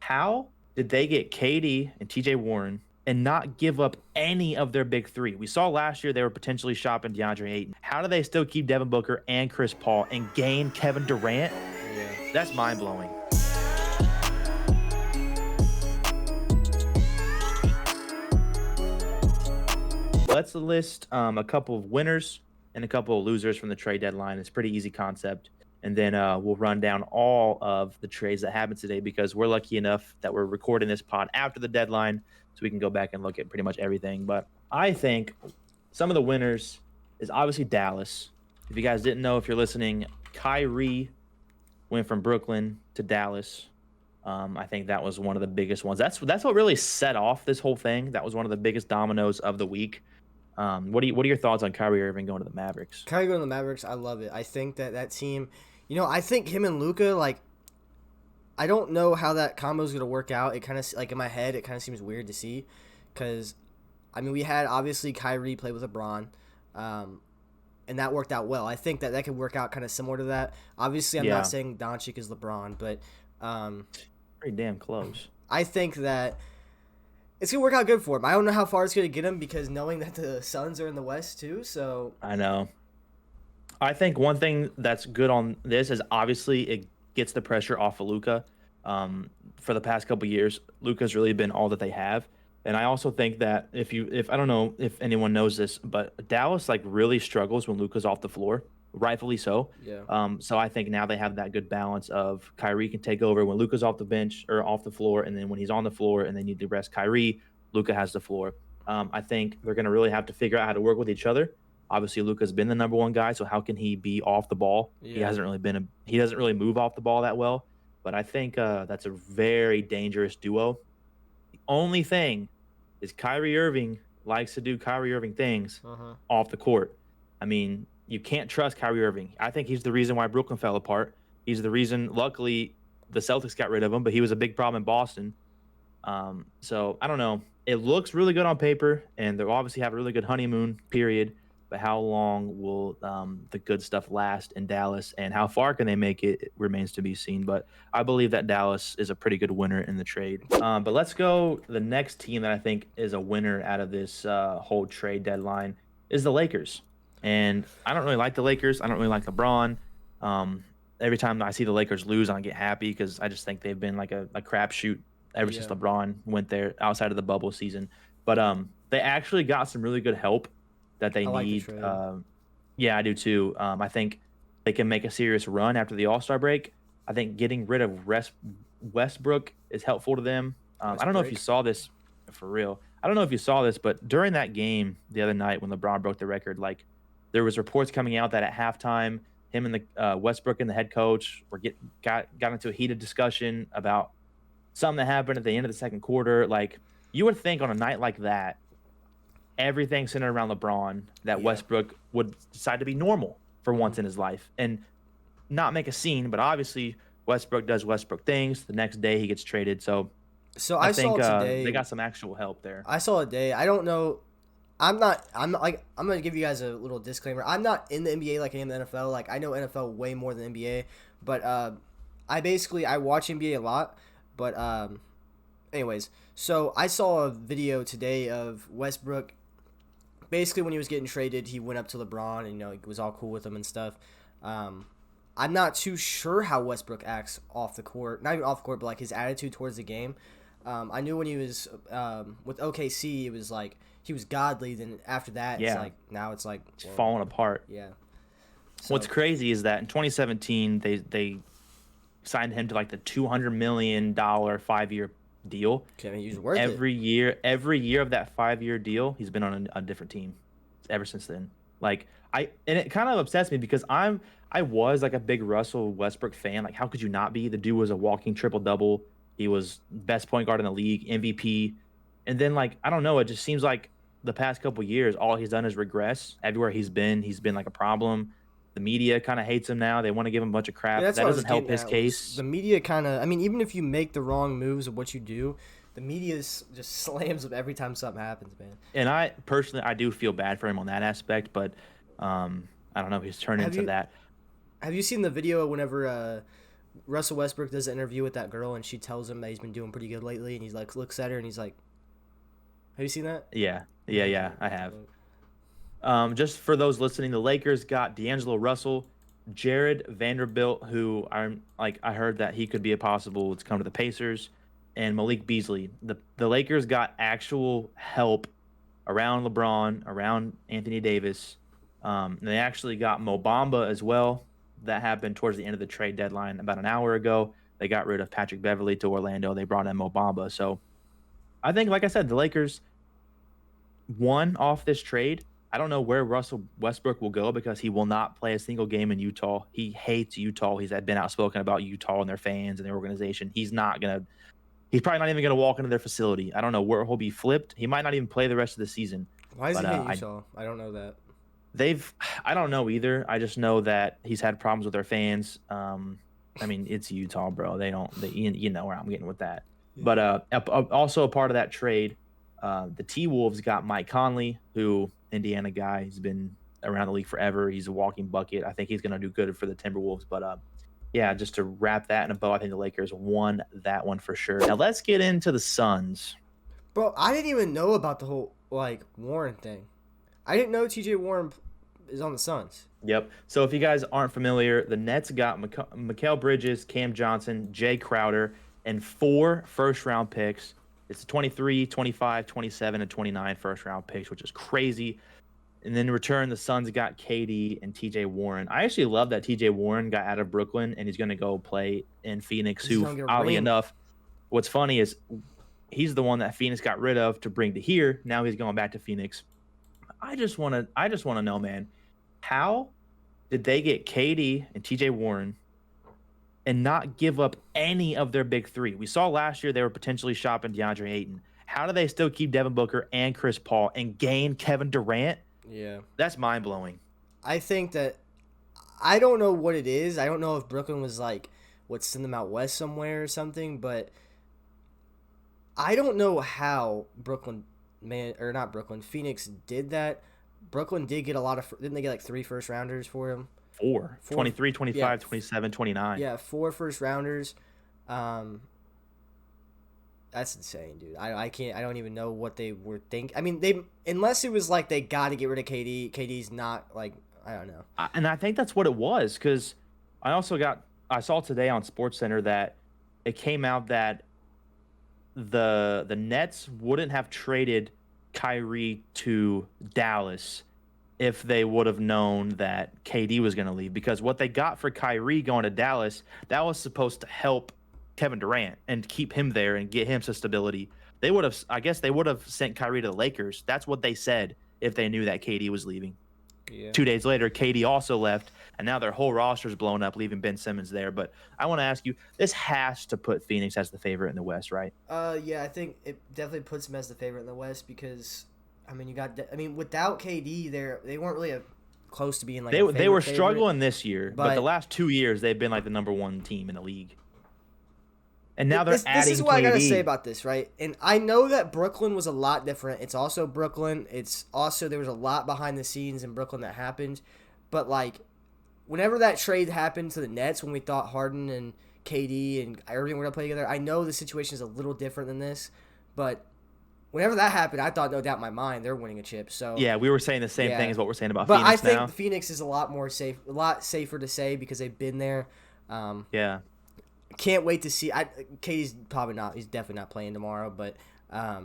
How did they get KD and TJ Warren and not give up any of their big three? We saw last year they were potentially shopping DeAndre Ayton. How do they still keep Devin Booker and Chris Paul and gain Kevin Durant? Yeah. That's mind blowing. Let's list a couple of winners and a couple of losers from the trade deadline. It's a pretty easy concept. And then we'll run down all of the trades that happened today because we're lucky enough that we're recording this pod after the deadline so we can go back and look at pretty much everything. But I think some of the winners is obviously Dallas. If you guys didn't know, if you're listening, Kyrie went from Brooklyn to Dallas. I think that was one of the biggest ones. That's what really set off this whole thing. That was one of the biggest dominoes of the week. What are your thoughts on Kyrie Irving going to the Mavericks? Kyrie going to the Mavericks, I love it. I think that team, I think him and Luka, like, I don't know how that combo is going to work out. It kind of, like, in my head, it kind of seems weird to see because, we had, obviously, Kyrie play with LeBron, and that worked out well. I think that could work out kind of similar to that. Obviously, I'm not saying Doncic is LeBron, but pretty damn close. I think that it's going to work out good for him. I don't know how far it's going to get him because knowing that the Suns are in the West too, so... I know. I think one thing that's good on this is obviously it gets the pressure off of Luka. For the past couple of years, Luka's really been all that they have. And I also think that if I don't know if anyone knows this, but Dallas really struggles when Luka's off the floor, rightfully so. Yeah. So I think now they have that good balance of Kyrie can take over when Luka's off the bench or off the floor, and then when he's on the floor and they need to rest Kyrie, Luka has the floor. I think they're going to really have to figure out how to work with each other. Obviously, Luka's been the number one guy, so how can he be off the ball? Yeah. He doesn't really move off the ball that well. But I think that's a very dangerous duo. The only thing is Kyrie Irving likes to do Kyrie Irving things off the court. You can't trust Kyrie Irving. I think he's the reason why Brooklyn fell apart. He's the reason, luckily, the Celtics got rid of him, but he was a big problem in Boston. So I don't know. It looks really good on paper, and they'll obviously have a really good honeymoon period. But how long will the good stuff last in Dallas, and how far can they make it remains to be seen. But I believe that Dallas is a pretty good winner in the trade. But let's go. The next team that I think is a winner out of this whole trade deadline is the Lakers. And I don't really like the Lakers. I don't really like LeBron. Every time I see the Lakers lose, I get happy because I just think they've been like a crapshoot ever since LeBron went there outside of the bubble season. But they actually got some really good help that they need. Yeah, I do too. I think they can make a serious run after the All-Star break. I think getting rid of Westbrook is helpful to them. I don't know if you saw this for real. I don't know if you saw this, but during that game the other night when LeBron broke the record, there was reports coming out that at halftime, him and the Westbrook and the head coach got into a heated discussion about something that happened at the end of the second quarter. You would think on a night like that, everything centered around LeBron, that Westbrook would decide to be normal for once in his life and not make a scene. But obviously, Westbrook does Westbrook things. The next day, he gets traded. So I think saw today they got some actual help there. I saw a day. I don't know. I'm gonna give you guys a little disclaimer. I'm not in the NBA like I am the NFL. I know NFL way more than NBA, but I watch NBA a lot. But anyways, so I saw a video today of Westbrook. Basically, when he was getting traded, he went up to LeBron and he was all cool with him and stuff. I'm not too sure how Westbrook acts off the court, not even off the court, but his attitude towards the game. I knew when he was with OKC, it was he was godly. Then after that, now it's falling apart. Yeah. So, what's crazy is that in 2017, they signed him to the $200 million 5-year deal. Okay, he was worth every year of that 5-year deal, he's been on a different team ever since then. And it kind of upsets me because I was a big Russell Westbrook fan. How could you not be? The dude was a walking triple-double. He was best point guard in the league, MVP. And then I don't know, it just seems like the past couple years, all he's done is regress. Everywhere he's been a problem. The media kind of hates him now. They want to give him a bunch of crap. That doesn't help his case. The media kind of, even if you make the wrong moves of what you do, the media just slams him every time something happens, man. And I do feel bad for him on that aspect, but I don't know if he's turned into that. Have you seen the video whenever Russell Westbrook does an interview with that girl, and she tells him that he's been doing pretty good lately, and he's like, looks at her, and he's like, "Have you seen that?" Yeah, I have. Just for those listening, the Lakers got D'Angelo Russell, Jared Vanderbilt, who I heard that he could be a possible to come to the Pacers, and Malik Beasley. The Lakers got actual help around LeBron, around Anthony Davis. They actually got Mo Bamba as well. That happened towards the end of the trade deadline about an hour ago. They got rid of Patrick Beverley to Orlando. They brought in Mo Bamba. So I think, like I said, the Lakers won off this trade. I don't know where Russell Westbrook will go because he will not play a single game in Utah. He hates Utah. He's been outspoken about Utah and their fans and their organization. He's probably not even gonna walk into their facility. I don't know where he'll be flipped. He might not even play the rest of the season. Why does he hate Utah? I don't know that. I don't know either. I just know that he's had problems with their fans. I mean, it's Utah, bro. You know where I'm getting with that. Yeah. But also a part of that trade, the T-Wolves got Mike Conley, who Indiana guy. He's been around the league forever. He's a walking bucket. I think he's going to do good for the Timberwolves. But yeah, just to wrap that in a bow, I think the Lakers won that one for sure. Now let's get into the Suns. Bro, I didn't even know about the whole Warren thing. I didn't know T.J. Warren is on the Suns. Yep. So if you guys aren't familiar, the Nets got Mikal Bridges, Cam Johnson, Jay Crowder, and 4 first-round picks. It's 23, 25, 27, and 29 first-round picks, which is crazy. And then in return, the Suns got KD and TJ Warren. I actually love that TJ Warren got out of Brooklyn, and he's going to go play in Phoenix, who, oddly enough, what's funny is he's the one that Phoenix got rid of to bring to here. Now he's going back to Phoenix. I just want to know, man, how did they get KD and TJ Warren and not give up any of their big 3? We saw last year they were potentially shopping DeAndre Ayton. How do they still keep Devin Booker and Chris Paul and gain Kevin Durant? Yeah. That's mind-blowing. I think that I don't know what it is. I don't know if Brooklyn was send them out west somewhere or something, but I don't know how Phoenix did that. Brooklyn did get didn't they get 3 first rounders for him? 4. 23, 25, 27, 29. Yeah, 4 first rounders. That's insane, dude. I don't even know what they were thinking. I mean, unless it was they got to get rid of KD. KD's not I don't know. And I think that's what it was, because I saw today on SportsCenter that it came out that the Nets wouldn't have traded Kyrie to Dallas if they would have known that KD was going to leave, because what they got for Kyrie going to Dallas, that was supposed to help Kevin Durant and keep him there and get him some stability. They would have sent Kyrie to the Lakers. That's what they said if they knew that KD was leaving. Yeah. 2 days later, KD also left, and now their whole roster's blown up, leaving Ben Simmons there. But I want to ask you, this has to put Phoenix as the favorite in the West, right? Yeah, I think it definitely puts them as the favorite in the West because, without KD, they weren't really close to being they were struggling this year, but the last 2 years they've been the number 1 team in the league. And now they're adding KD. This is what I got to say about this, right? And I know that Brooklyn was a lot different. It's also Brooklyn. It's also, there was a lot behind the scenes in Brooklyn that happened. But, whenever that trade happened to the Nets, when we thought Harden and KD and Irving were going to play together, I know the situation is a little different than this. But whenever that happened, I thought, no doubt in my mind, they're winning a chip. So yeah, we were saying the same thing as what we're saying about Phoenix now. But I think Phoenix is a lot safer to say because they've been there. Yeah. Can't wait to see. KD's probably not. He's definitely not playing tomorrow. But yeah,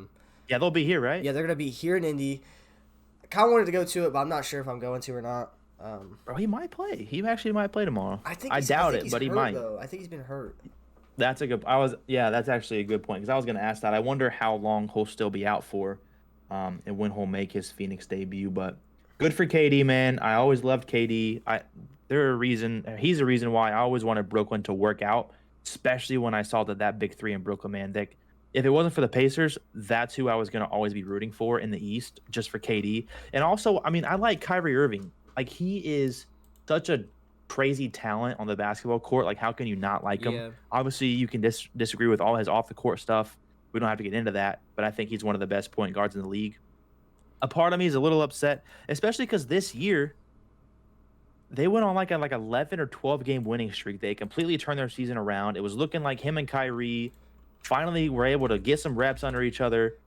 they'll be here, right? Yeah, they're gonna be here in Indy. I kind of wanted to go to it, but I'm not sure if I'm going to or not. Bro, he might play. He actually might play tomorrow. I doubt it, but he might. Though. I think he's been hurt. That's that's actually a good point, because I was gonna ask that. I wonder how long he'll still be out for, and when he'll make his Phoenix debut. But good for KD, man. I always loved KD. He's a reason why I always wanted Brooklyn to work out. Especially when I saw that big 3 in Brooklyn, man. If it wasn't for the Pacers, that's who I was going to always be rooting for in the East, just for KD. And also, I like Kyrie Irving. He is such a crazy talent on the basketball court. How can you not like him? Yeah. Obviously, you can disagree with all his off-the-court stuff. We don't have to get into that, but I think he's one of the best point guards in the league. A part of me is a little upset, especially because this year, they went on like a 11 or 12 game winning streak. They completely turned their season around. It was looking like him and Kyrie finally were able to get some reps under each other,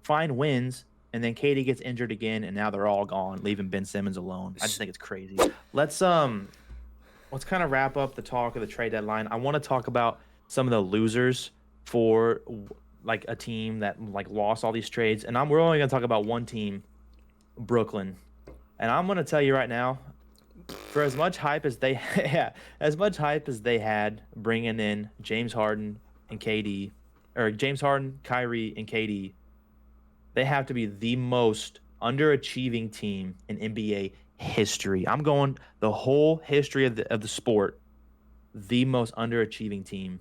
find wins, and then KD gets injured again, and now they're all gone, leaving Ben Simmons alone. I just think it's crazy. Let's kind of wrap up the talk of the trade deadline. I want to talk about some of the losers for like a team that like lost all these trades, and we're only gonna talk about one team, Brooklyn. And I'm gonna tell you right now, for as much hype as they had bringing in James Harden and KD, or James Harden, Kyrie, and KD, they have to be the most underachieving team in NBA history. I'm going the whole history of the sport, the most underachieving team.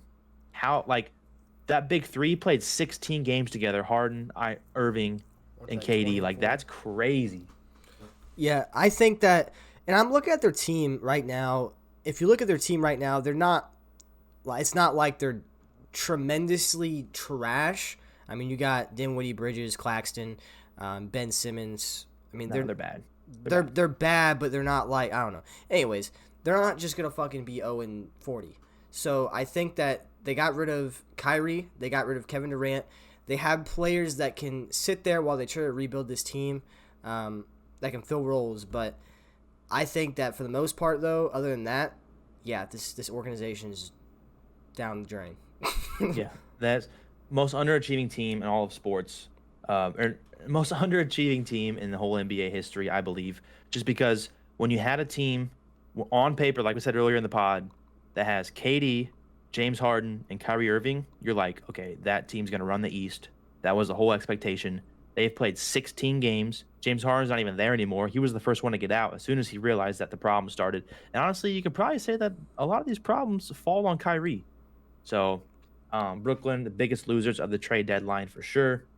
How, like, that big three played 16 games together, Harden, Irving, and KD. Like, that's crazy. Yeah, I think that, and I'm looking at their team right now. If you look at their team right now, they're not, it's not like they're tremendously trash. I mean, you got Dinwiddie, Bridges, Claxton, Ben Simmons. I mean, they're bad. They're bad, but they're not like, I don't know. Anyways, they're not just gonna fucking be 0-40. So I think that they got rid of Kyrie, they got rid of Kevin Durant. They have players that can sit there while they try to rebuild this team, that can fill roles. But I think that for the most part, though, other than that, yeah, this organization is down the drain. Yeah, that's most underachieving team in all of sports, or most underachieving team in the whole NBA history, I believe. Just because when you had a team on paper, like we said earlier in the pod, that has KD, James Harden, and Kyrie Irving, you're like, okay, that team's going to run the East. That was the whole expectation. They've played 16 games. James Harden's not even there anymore. He was the first one to get out as soon as he realized that the problem started. And honestly, you could probably say that a lot of these problems fall on Kyrie. So Brooklyn, the biggest losers of the trade deadline for sure.